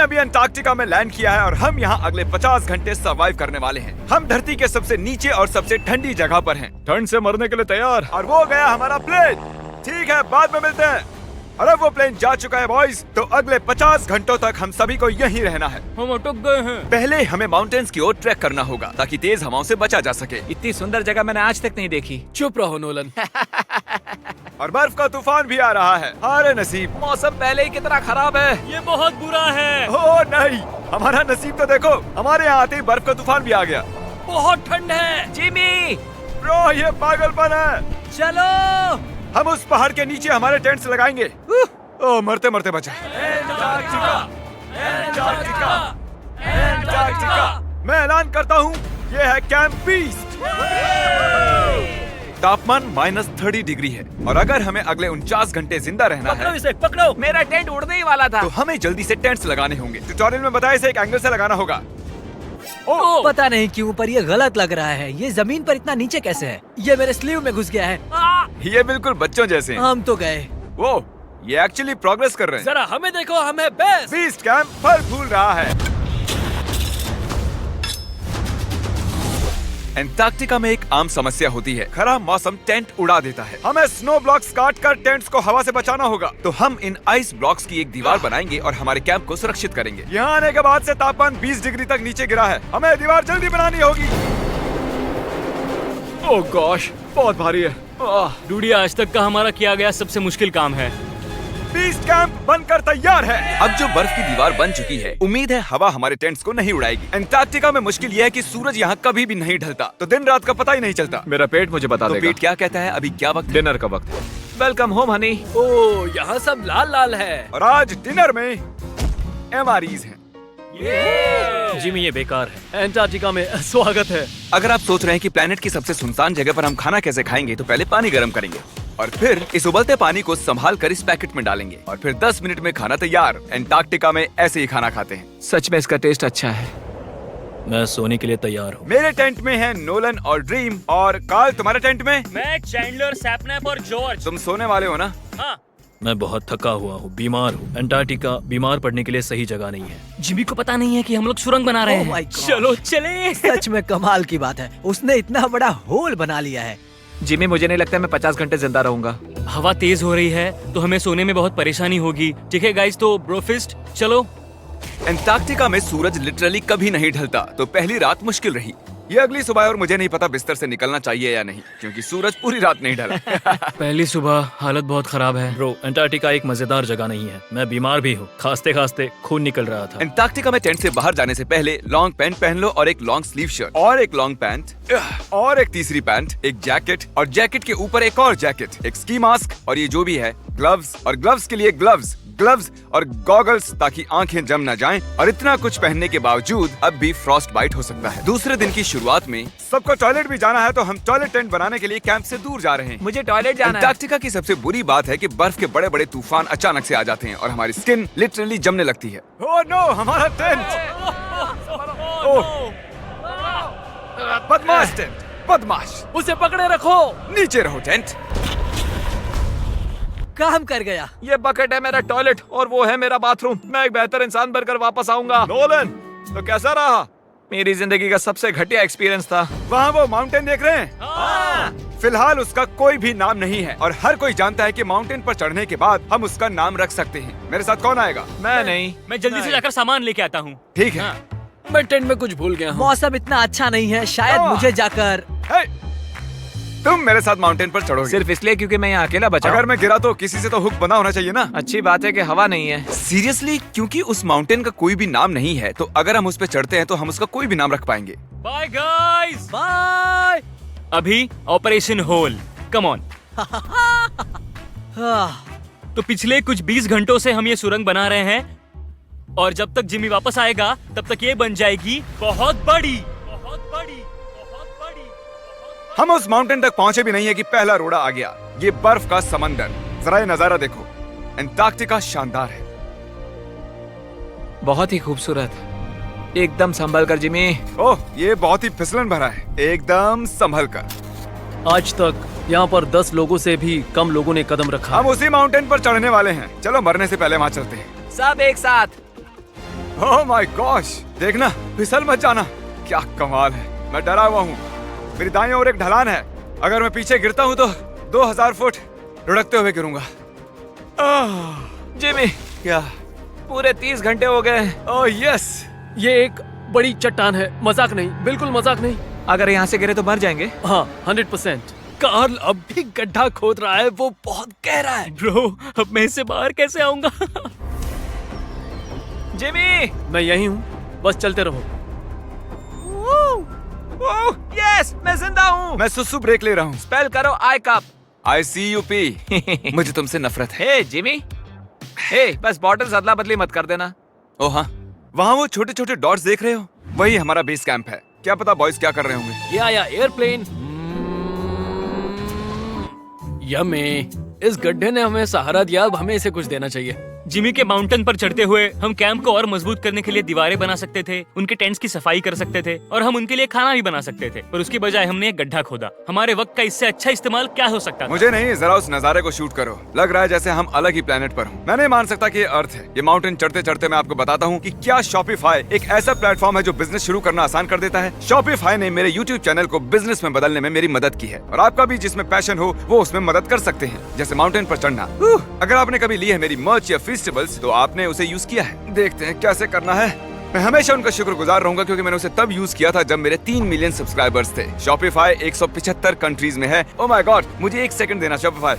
अभी अंटार्कटिका में लैंड किया है और हम यहाँ अगले 50 घंटे सर्वाइव करने वाले हैं। हम धरती के सबसे नीचे और सबसे ठंडी जगह पर हैं। ठंड से मरने के लिए तैयार। और वो गया हमारा प्लेन। ठीक है, बाद में मिलते हैं। अरे वो प्लेन जा चुका है बॉयज। तो अगले 50 घंटों तक हम सभी को यहीं रहना है। हम अटक गए हैं। पहले हमें माउंटेन्स की ओर ट्रैक करना होगा ताकि तेज हवाओं से बचा जा सके। इतनी सुंदर जगह मैंने आज तक नहीं देखी। चुप रहो नोलन। और बर्फ का तूफान भी आ रहा है। अरे नसीब, मौसम पहले ही कितना खराब है। ये बहुत बुरा है। ओ नहीं, हमारा नसीब तो देखो, हमारे यहाँ आते ही बर्फ का तूफान भी आ गया। बहुत ठंड है। जिमी, ब्रो ये पागलपन है। चलो। हम उस पहाड़ के नीचे हमारे टेंट्स लगाएंगे। ओ मरते मरते बचा। मैं ऐलान करता हूँ, ये है कैंप बीस्ट। तापमान -30 डिग्री है और अगर हमें अगले 49 घंटे जिंदा रहना पकड़ो है इसे, पकड़ो। मेरा टेंट उड़ने ही वाला था। तो हमें जल्दी से टेंट्स लगाने होंगे। ट्यूटोरियल में बताया इसे एक एंगल से लगाना होगा। पता नहीं क्यों पर ये गलत लग रहा है। ये जमीन पर इतना नीचे कैसे है? ये मेरे स्लीव में घुस गया है। ये बिल्कुल बच्चों जैसे हैं। हम तो गए। वो ये एक्चुअली प्रोग्रेस कर रहे हैं। जरा हमें देखो, हमें बेस्ट। बीस्ट कैंप फल फूल रहा है। अंटार्कटिका में एक आम समस्या होती है, खराब मौसम टेंट उड़ा देता है। हमें स्नो ब्लॉक्स काट कर टेंट्स को हवा से बचाना होगा। तो हम इन आइस ब्लॉक्स की एक दीवार बनाएंगे और हमारे कैंप को सुरक्षित करेंगे। यहाँ आने के बाद से तापमान 20 डिग्री तक नीचे गिरा है। हमें दीवार जल्दी बनानी होगी। ओह गॉश, बहुत भारी है। डूडी, आज तक का हमारा किया गया सबसे मुश्किल काम है। बीस्ट कैंप बनकर तैयार है। अब जो बर्फ की दीवार बन चुकी है, उम्मीद है हवा हमारे टेंट्स को नहीं उड़ाएगी। अंटार्कटिका में मुश्किल यह है कि सूरज यहाँ कभी भी नहीं ढलता, तो दिन रात का पता ही नहीं चलता। मेरा पेट मुझे बता तो देगा। पेट क्या कहता है? अभी क्या वक्त है? डिनर का वक्त है। Welcome home Honey. ओ, यहाँ सब लाल लाल है। और आज डिनर में MREs हैं। जिमी, ये बेकार है। अंटार्कटिका में स्वागत है। अगर आप सोच रहे हैं कि प्लेनेट की सबसे सुनसान जगह पर हम खाना कैसे खाएंगे, तो पहले पानी गर्म करेंगे और फिर इस उबलते पानी को संभाल कर इस पैकेट में डालेंगे और फिर 10 मिनट में खाना तैयार। अंटार्कटिका में ऐसे ही खाना खाते हैं। सच में इसका टेस्ट अच्छा है। मैं सोने के लिए तैयार हूँ। मेरे टेंट में है नोलन और ड्रीम। और कार्ल, तुम्हारे टेंट में? मैं चैंडलर, सैपनैप और जॉर्ज। तुम सोने वाले हो ना? हाँ। मैं बहुत थका हुआ हूँ, बीमार हूँ। अंटार्कटिका बीमार पड़ने के लिए सही जगह नहीं है। जिमी को पता नहीं है कि हम लोग सुरंग बना रहे Oh हैं। my God. चलो चले। सच में कमाल की बात है, उसने इतना बड़ा होल बना लिया है। जिमी, मुझे नहीं लगता मैं 50 घंटे जिंदा रहूंगा। हवा तेज हो रही है तो हमें सोने में बहुत परेशानी होगी। ठीक है गाइस, तो ब्रोफिस्ट चलो। अंटार्कटिका में सूरज लिटरली कभी नहीं ढलता, तो पहली रात मुश्किल रही। ये अगली सुबह और मुझे नहीं पता बिस्तर से निकलना चाहिए या नहीं, क्योंकि सूरज पूरी रात नहीं ढला। पहली सुबह हालत बहुत खराब है। ब्रो, अंटार्कटिका एक मजेदार जगह नहीं है। मैं बीमार भी हूँ, खांसते खांसते खून निकल रहा था। अंटार्कटिका में टेंट से बाहर जाने से पहले लॉन्ग पैंट पहन लो और एक लॉन्ग स्लीव शर्ट और एक लॉन्ग पैंट और एक तीसरी पैंट, एक जैकेट और जैकेट के ऊपर एक और जैकेट, एक स्की मास्क और ये जो भी है ग्लव्स और ग्लव्स के लिए ग्लव्स और गॉगल्स ताकि आंखें जम न जाएं। और इतना कुछ पहनने के बावजूद अब भी फ्रॉस्ट बाइट हो सकता है। दूसरे दिन की शुरुआत में सबको टॉयलेट भी जाना है, तो हम टॉयलेट टेंट बनाने के लिए कैंप से दूर जा रहे हैं। मुझे टॉयलेट जाना है। अंटार्कटिका की सबसे बुरी बात है कि बर्फ के बड़े बड़े तूफान अचानक से आ जाते हैं और हमारी स्किन लिटरली जमने लगती है। ओह नो, हमारा टेंट! ओह, बदमाश टेंट, बदमाश! उसे पकड़े रखो। नीचे रहो टेंट। काम कर गया। ये बकेट है मेरा टॉयलेट और वो है मेरा बाथरूम। मैं एक बेहतर इंसान बनकर वापस आऊंगा। नोलन, तो कैसा रहा? मेरी जिंदगी का सबसे घटिया एक्सपीरियंस था। वहाँ वो माउंटेन देख रहे हैं? फिलहाल उसका कोई भी नाम नहीं है और हर कोई जानता है कि माउंटेन पर चढ़ने के बाद हम उसका नाम रख सकते हैं। मेरे साथ कौन आएगा? मैं नहीं। मैं जल्दी से जाकर सामान लेके आता हूँ। ठीक है। मैं टेंट में कुछ भूल गया हूँ। मौसम इतना अच्छा नहीं है, शायद मुझे जाकर। हे, तुम मेरे साथ माउंटेन पर चढ़ोगे सिर्फ इसलिए क्योंकि मैं यहाँ अकेला बचा हूँ। अगर मैं गिरा तो किसी से तो हुक बना होना चाहिए ना। अच्छी बात है कि हवा नहीं है। सीरियसली, क्योंकि उस माउंटेन का कोई भी नाम नहीं है, तो अगर हम उस पे चढ़ते हैं तो हम उसका कोई भी नाम रख पाएंगे। Bye guys. बाय। अभी ऑपरेशन होल, कम ऑन। हाँ, तो पिछले कुछ 20 घंटों से हम ये सुरंग बना रहे हैं और जब तक जिमी वापस आएगा तब तक ये बन जाएगी बहुत बड़ी, बहुत बड़ी, बहुत बड़ी। हम उस माउंटेन तक पहुंचे भी नहीं है कि पहला रोड़ा आ गया। ये बर्फ का समंदर, जरा ये नजारा देखो। अंटार्कटिका शानदार है। बहुत ही खूबसूरत। एकदम संभल कर जिमी। ओह, ये बहुत ही फिसलन भरा है। एकदम संभल कर। आज तक यहाँ पर 10 लोगों से भी कम लोगों ने कदम रखा। हम उसी माउंटेन पर चढ़ने वाले हैं। चलो मरने से पहले वहाँ चलते हैं। सब एक साथ। ओह माय गॉश, देखना, फिसल मत जाना। क्या कमाल है, मैं डरा हुआ हूँ। मेरी दाईं ओर एक ढलान है, अगर मैं पीछे गिरता हूँ तो 2000 फुट लुढ़कते हुए गिरूंगा। जिमी, क्या? पूरे 30 घंटे हो गए। Oh yes. ये एक बड़ी चट्टान है, मजाक नहीं, बिल्कुल मजाक नहीं। अगर यहाँ से गिरे तो मर जाएंगे। हाँ 100%। कार्ल अब भी गड्ढा खोद रहा है, वो बहुत गहरा है। ब्रो, अब मैं इससे बाहर कैसे आऊंगा? जिमी, मैं यही हूँ, बस चलते रहो। यस, मैं जिंदा हूँ। मैं सुसु ब्रेक ले रहा हूँ। स्पेल करो आई कप। ICUP। मुझे तुमसे नफरत है। हे जिमी, हे बस बॉटल्स अदला बदली मत कर देना। ओ हाँ, वहाँ वो छोटे छोटे डॉट्स देख रहे हो, वही हमारा बेस कैंप है। क्या पता बॉयज क्या कर रहे होंगे। ये आया एयरप्लेन। यम्मी, इस गड्ढे ने हमें सहारा दिया, अब हमें इसे कुछ देना चाहिए। जिमी के माउंटेन पर चढ़ते हुए हम कैंप को और मजबूत करने के लिए दीवारें बना सकते थे, उनके टेंट्स की सफाई कर सकते थे और हम उनके लिए खाना भी बना सकते थे, पर उसकी बजाय हमने एक गड्ढा खोदा। हमारे वक्त का इससे अच्छा इस्तेमाल क्या हो सकता था? मुझे नहीं, जरा उस नजारे को शूट करो। लग रहा है जैसे हम अलग ही प्लेनेट पर हूँ। मैं नहीं मान सकता कि ये अर्थ है। ये माउंटेन चढ़ते चढ़ते मैं आपको बताता हूँ कि क्या शॉपिफाई एक ऐसा प्लेटफॉर्म है जो बिजनेस शुरू करना आसान कर देता है। शॉपिफाई ने मेरे यूट्यूब चैनल को बिजनेस में बदलने में मेरी मदद की है, और आपका भी जिसमें पैशन हो वो उसमें मदद कर सकते हैं, जैसे माउंटेन पर चढ़ना। अगर आपने कभी ली है मेरी मर्च या फेस्टिवल्स, तो आपने उसे यूज किया है। देखते हैं कैसे करना है। मैं हमेशा उनका शुक्रगुजार रहूंगा क्योंकि मैंने उसे तब यूज किया था जब मेरे 3 मिलियन सब्सक्राइबर्स थे। शॉपिफाई 175 कंट्रीज में है। ओह माय गॉड, मुझे 1 सेकंड देना। शॉपिफाई,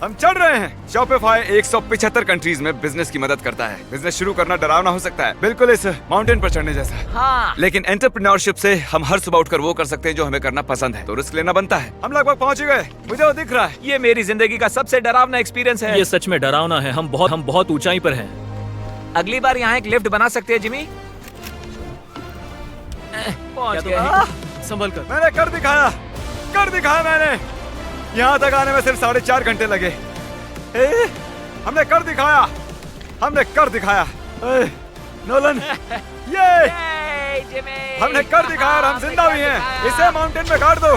हम चढ़ रहे हैं। शॉपिफाई 175 कंट्रीज में बिजनेस की मदद करता है। बिजनेस शुरू करना डरावना हो सकता है, बिल्कुल इस माउंटेन पर चढ़ने जैसा। हाँ। लेकिन एंटरप्रेन्योरशिप से हम हर सुबह उठकर वो कर सकते हैं जो हमें करना पसंद है, तो रिस्क लेना बनता है। हम लगभग पहुंच गए, मुझे वो दिख रहा है। ये मेरी जिंदगी का सबसे डरावना एक्सपीरियंस है। ये सच में डरावना है, हम बहुत ऊंचाई पर हैं। अगली बार यहाँ एक लिफ्ट बना सकते हैं जिमी। पहुंच गए। संभल कर। मैंने कर दिखाया मैंने। यहाँ तक आने में सिर्फ 4.5 घंटे लगे। हमने कर दिखाया। नोलन, ये जिमी, हमने कर दिखाया और हम जिंदा भी हैं। इसे माउंटेन में गाड़ दो।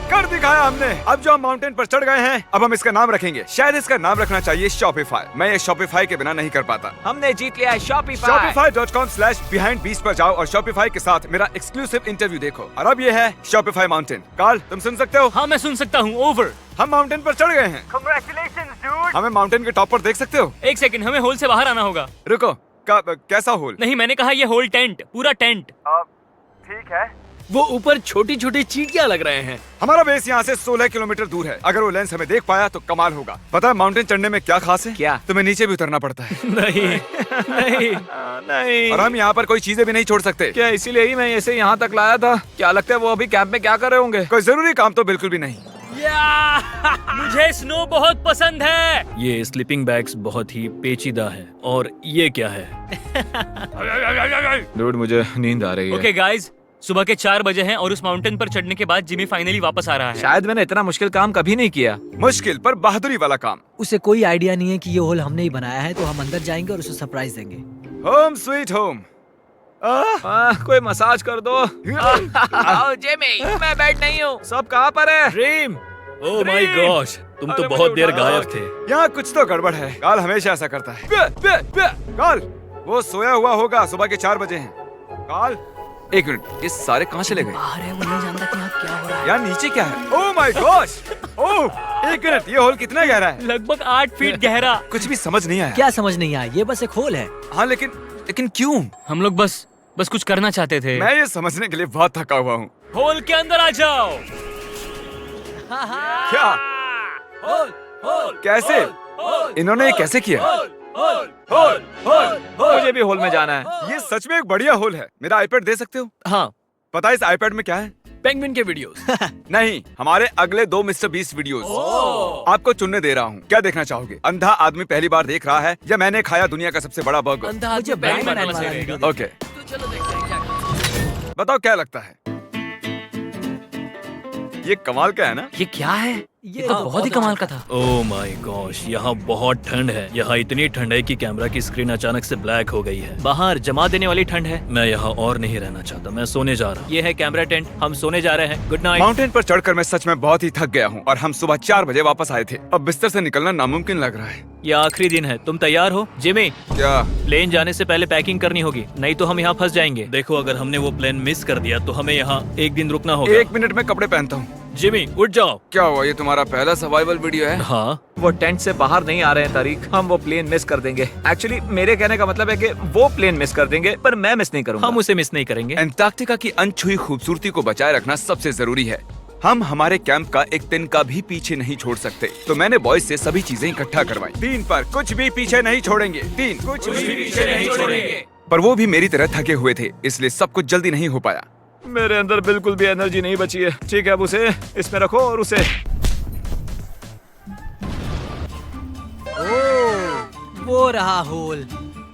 कर दिखाया हमने। अब जो हम माउंटेन पर चढ़ गए हैं, अब हम इसका नाम रखेंगे। शायद इसका नाम रखना चाहिए शॉपिफाई। मैं ये शॉपिफाई के बिना नहीं कर पाता। हमने जीत लिया है शॉपिफाई। Shopify.com/behindbeast पर जाओ और शॉपिफाई के साथ मेरा एक्सक्लूसिव इंटरव्यू देखो। और अब ये है शॉपिफाई माउंटेन। कार्ल, तुम सुन सकते हो? हाँ, मैं सुन सकता हूँ। ओवर। हम माउंटेन पर चढ़ गए हैं। Congratulations, dude। हमें माउंटेन के टॉप पर देख सकते हो? एक सेकंड, हमें होल से बाहर आना होगा। रुको, कैसा होल? नहीं, मैंने कहा ये होल टेंट, पूरा टेंट। ठीक है। वो ऊपर छोटी छोटी चींटियां लग रहे हैं। हमारा बेस यहाँ से 16 किलोमीटर दूर है। अगर वो लेंस हमें देख पाया तो कमाल होगा। पता है माउंटेन चढ़ने में क्या खास है? क्या? तुम्हें नीचे भी उतरना पड़ता है। नहीं नहीं नहीं। और हम यहाँ पर कोई चीजें भी नहीं छोड़ सकते। क्या इसीलिए ही मैं इसे यहाँ तक लाया था? क्या लगता है वो अभी कैंप में क्या कर रहे होंगे? कोई जरूरी काम तो बिल्कुल भी नहीं। मुझे स्नो बहुत पसंद है। ये स्लीपिंग बैग्स बहुत ही पेचीदा है। और ये क्या है? डूड, मुझे नींद आ रही है। ओके गाइज, सुबह के 4 बजे हैं और उस माउंटेन पर चढ़ने के बाद जिमी फाइनली वापस आ रहा है। शायद मैंने इतना मुश्किल काम कभी नहीं किया। मुश्किल पर बहादुरी वाला काम। उसे कोई आइडिया नहीं है कि ये होल हमने ही बनाया है, तो हम अंदर जाएंगे और उसे सरप्राइज देंगे। Home sweet home. कोई मसाज कर दो। आओ जिमी, मैं बैठ नहीं हूँ। सब कहाँ पर है? ड्रीम, ओह माय गॉश, तुम तो बहुत देर गायब थे। यहाँ कुछ तो गड़बड़ है। काल हमेशा ऐसा करता है। काल, वो सोया हुआ होगा। सुबह के 4 बजे हैं। काल, एक मिनट, ये सारे कहाँ चले गए? बाहर है, वो नहीं जानता कि यहाँ क्या हो रहा है। यार नीचे क्या है? Oh my gosh! ओह, एक मिनट, ये होल कितना गहरा है? लगभग 8 फीट गहरा। कुछ भी समझ नहीं आया। क्या समझ नहीं आया? ये बस एक होल है। हाँ, लेकिन क्यों? हम लोग बस कुछ करना चाहते थे। मैं ये समझने के लिए बहुत थका हुआ हूँ। होल के अंदर आ जाओ। क्या? कैसे? इन्होंने ये कैसे किया? मुझे भी होल में जाना है। ये सच में एक बढ़िया होल है। मेरा आईपैड दे सकते हो? हाँ, पता है इस आईपैड में क्या है? पेंगुइन के वीडियोस। नहीं, हमारे अगले 2 मिस्टर बीस्ट वीडियोस। आपको चुनने दे रहा हूँ। क्या देखना चाहोगे? अंधा आदमी पहली बार देख रहा है या मैंने खाया दुनिया का सबसे बड़ा बर्गर? अंधा मुझे आदमी पहली बार बैटमैन वाला वाला सही वीडियो रहेगा। ओके, तो चलो देखते हैं क्या कर। बताओ क्या लगता है? ये कमाल का है ना? ये क्या है? ये तो बहुत ही कमाल का था। ओह माय गॉश, यहाँ बहुत ठंड है। यहाँ इतनी ठंड है कि कैमरा की स्क्रीन अचानक से ब्लैक हो गई है। बाहर जमा देने वाली ठंड है। मैं यहाँ और नहीं रहना चाहता, मैं सोने जा रहा हूँ। ये है कैमरा टेंट, हम सोने जा रहे हैं। Good night. माउंटेन पर चढ़कर मैं सच में बहुत ही थक गया हूँ और हम सुबह 4 बजे वापस आए थे। अब बिस्तर से निकलना नामुमकिन लग रहा है। ये आखिरी दिन है, तुम तैयार हो? जिमी, क्या? प्लेन जाने से पहले पैकिंग करनी होगी, नहीं तो हम यहाँ फंस जाएंगे। देखो, अगर हमने वो प्लेन मिस कर दिया तो हमें यहाँ एक दिन रुकना होगा। 1 मिनट में कपड़े पहनता हूँ। जिमी उठ जाओ। क्या हुआ, ये तुम्हारा पहला सर्वाइवल वीडियो है? हाँ, वो टेंट से बाहर नहीं आ रहे हैं तारीख। हम वो प्लेन मिस कर देंगे। एक्चुअली मेरे कहने का मतलब है कि वो प्लेन मिस कर देंगे, पर मैं मिस नहीं करूंगा। हम उसे मिस नहीं करेंगे। अंटार्कटिका की अनछुई खूबसूरती को बचाए रखना सबसे जरूरी है। हम हमारे कैंप का एक दिन का भी पीछे नहीं छोड़ सकते, तो मैंने बॉयज से सभी चीजें इकट्ठा करवाई। 3 पर कुछ भी पीछे नहीं छोड़ेंगे। 3 कुछ भी पीछे नहीं छोड़ेंगे। पर वो भी मेरी तरह थके हुए थे, इसलिए सब कुछ जल्दी नहीं हो पाया। मेरे अंदर बिल्कुल भी एनर्जी नहीं बची है। ठीक है, अब उसे इसमें रखो और उसे वो रहा होल।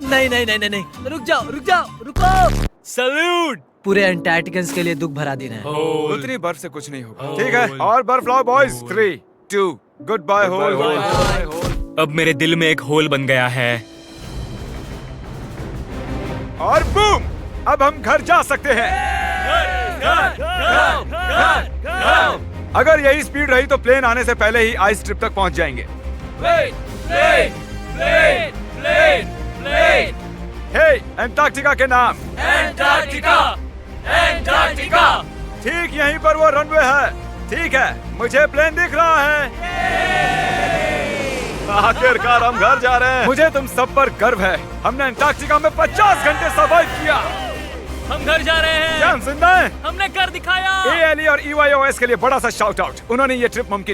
नहीं नहीं नहीं नहीं नहीं, रुक जाओ रुक जाओ रुको। सल्यूट। पूरे अंटार्कटिकन्स के लिए दुख भरा दिन है। उतनी बर्फ से कुछ नहीं होगा। ठीक है, और बर्फ लाओ बॉयज। 3 2 good bye whole. अब मेरे दिल में एक होल बन गया है। और बूम, अब हम घर जा सकते हैं। अगर यही स्पीड रही तो प्लेन आने से पहले ही आइस स्ट्रिप तक पहुंच जाएंगे। हे, अंटार्कटिका के नाम। अंटार्कटिका। ठीक यहीं पर वो रनवे है। ठीक है, मुझे प्लेन दिख रहा है। आखिरकार हम घर जा रहे हैं। मुझे तुम सब पर गर्व है। हमने अंटार्कटिका में 50 घंटे सर्वाइव किया। हम घर जा रहे हैं। क्या हम जिंदा हैं? हमने कर दिखाया। ALE और EYOS के लिए बड़ा सा शाउट आउट। उन्होंने ये ट्रिप मुमकिन